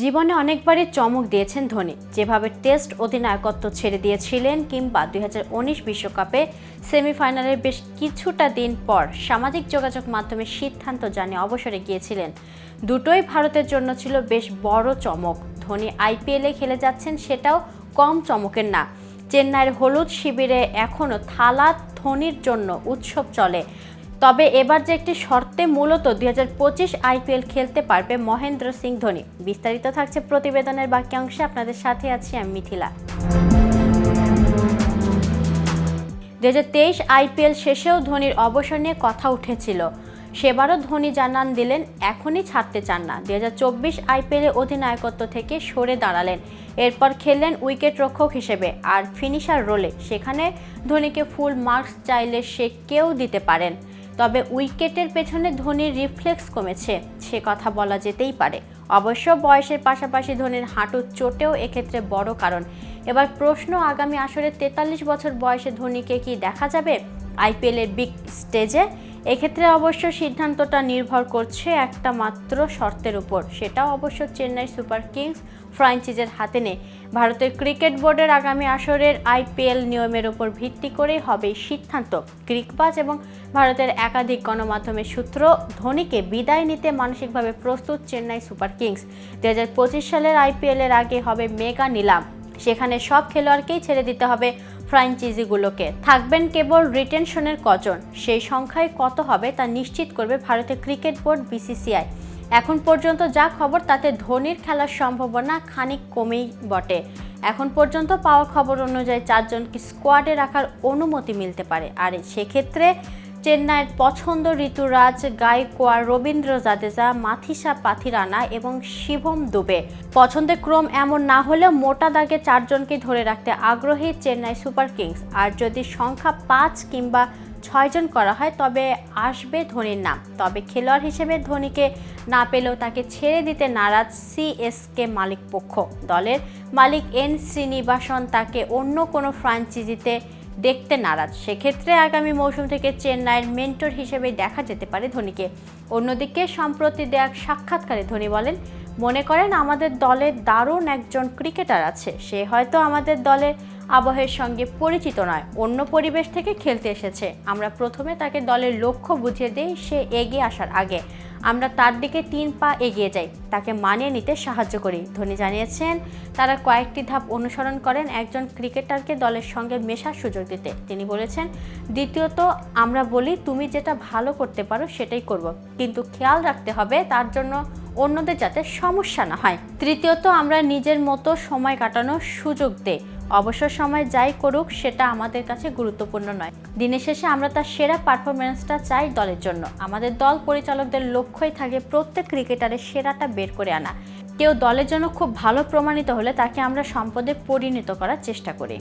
জীবনে অনেকবারই চমক দিয়েছেন ধোনি, যেভাবে টেস্ট অধিনায়কত্ব ছেড়ে দিয়েছিলেন কিংবা 2019 বিশ্বকাপে সেমিফাইনালের বেশ কিছুটা দিন পর সামাজিক যোগাযোগ মাধ্যমে সিদ্ধান্ত জানিয়ে অবসরে গিয়েছিলেন। দুটোই ভারতের জন্য ছিল বেশ বড় চমক। ধোনি আইপিএলে খেলে যাচ্ছেন, সেটাও কম চমকের না। চেন্নাইয়ের হলুদ শিবিরে এখনও থালা ধোনির জন্য উৎসব চলে। তবে এবার যে একটি শর্তে মূলত 2025 আইপিএল খেলতে পারবে মহেন্দ্র সিং ধোনি। বিস্তারিত থাকছে প্রতিবেদনের বাকি অংশে। আপনাদের সাথে আছি আমি মিথিলা। 2023 আইপিএল শেষেও ধোনির অবসর নিয়ে কথা উঠেছিল। সেবারও ধোনি জানান দিলেন এখনই ছাড়তে চান না। 2024 আইপিএলে অধিনায়কত্ব থেকে সরে দাঁড়ালেন। এরপর খেললেন উইকেট রক্ষক হিসেবে আর ফিনিশার রোলে। সেখানে ধোনিকে ফুল মার্কস চাইলে সে কেউ দিতে পারেন। তবে উইকেটের পেছনে ধোনির রিফ্লেক্স কমেছে, সে কথা বলা যেতেই পারে। অবশ্য বয়সের পাশাপাশি ধোনির হাঁটুর চোটেও এক্ষেত্রে বড় কারণ। এবার প্রশ্ন, আগামী আসরে 43 বছর বয়সে ধোনিকে কি দেখা যাবে আইপিএলের বিগ স্টেজে? এক্ষেত্রে অবশ্য সিদ্ধান্তটা নির্ভর করছে একটা মাত্র শর্তের উপর। সেটাও অবশ্য চেন্নাই সুপার কিংস ফ্র্যাঞ্চাইজির হাতে নেই। ভারতের ক্রিকেট বোর্ডের আগামী আসরের আইপিএল নিয়মের উপর ভিত্তি করেই হবে সিদ্ধান্ত। ক্রিকবাজ এবং ভারতের একাধিক গণমাধ্যমের সূত্র, ধোনিকে বিদায় নিতে মানসিকভাবে প্রস্তুত চেন্নাই সুপার কিংস। 2025 সালের আইপিএলের আগে হবে মেগা নিলাম। সেখানে সব খেলোয়াড়কেই ছেড়ে দিতে হবে ফ্র্যাঞ্চাইজিগুলোকে। থাকবেন কেবল রিটেনশনের কজন, সেই সংখ্যায় কত হবে তা নিশ্চিত করবে ভারতের ক্রিকেট বোর্ড বিসিসিআই। এখন পর্যন্ত যা খবর তাতে ধোনির খেলার সম্ভাবনা খানিক কমেই বটে। এখন পর্যন্ত পাওয়া খবর অনুযায়ী 4 জনকে স্কোয়াডে রাখার অনুমতি মিলতে পারে। আর সেক্ষেত্রে চেন্নাইয়ের পছন্দ ঋতুরাজ গায়কোয়াড়, রবীন্দ্র জাদেজা, মাথিসা পাথিরানা এবং শিভম দুবে। পছন্দের ক্রম এমন না হলেও মোটা দাগে 4 জনকে ধরে রাখতে আগ্রহী চেন্নাই সুপার কিংস। আর যদি সংখ্যা 5 কিংবা 6 জন করা হয় তবে আসবে ধোনির নাম। তবে খেলোয়াড় হিসেবে ধোনিকে না পেলেও তাকে ছেড়ে দিতে নারাজ সিএসকে মালিক পক্ষ। দলের মালিক এন শ্রীনিবাসন তাকে অন্য কোনো ফ্র্যাঞ্চাইজিতে দেখতে নারাজ। সেক্ষেত্রে আগামী মৌসুম থেকে চেন্নাইয়ের মেন্টর হিসেবে দেখা যেতে পারে ধোনিকে। অন্যদিকে সম্প্রতি দেয়া সাক্ষাৎকারে ধোনি বলেন, মনে করেন আমাদের দলে দারুণ একজন ক্রিকেটার আছে। সে হয়তো আমাদের দলের আবহের সঙ্গে পরিচিত নয়, অন্য পরিবেশ থেকে খেলতে এসেছে। আমরা প্রথমে তাকে দলের লক্ষ্য বুঝিয়ে দিই, সে এগিয়ে আসার আগে আমরা তার দিকে 3 পা এগিয়ে যাই, তাকে মানিয়ে নিতে সাহায্য করি। ধোনি জানিয়েছেন তারা কয়েকটি ধাপ অনুসরণ করেন একজন ক্রিকেটারকে দলের সঙ্গে মেশার সুযোগ দিতে। তিনি বলেছেন, দ্বিতীয়ত আমরা বলি তুমি যেটা ভালো করতে পারো সেটাই করব, কিন্তু খেয়াল রাখতে হবে তার জন্য অন্যদের যাতে সমস্যা না হয়। তৃতীয়ত আমরা নিজের মতো সময় কাটানোর সুযোগ দেই। অবসর সময় যাই করুক সেটা আমাদের কাছে গুরুত্বপূর্ণ নয়। দিনের শেষে আমরা তার সেরা পারফরমেন্সটা চাই দলের জন্য। আমাদের দল পরিচালকদের লক্ষ্যই থাকে প্রত্যেক ক্রিকেটারের সেরাটা বের করে আনা। কেউ দলের জন্য খুব ভালো প্রমাণিত হলে তাকে আমরা সম্পদে পরিণত করার চেষ্টা করি।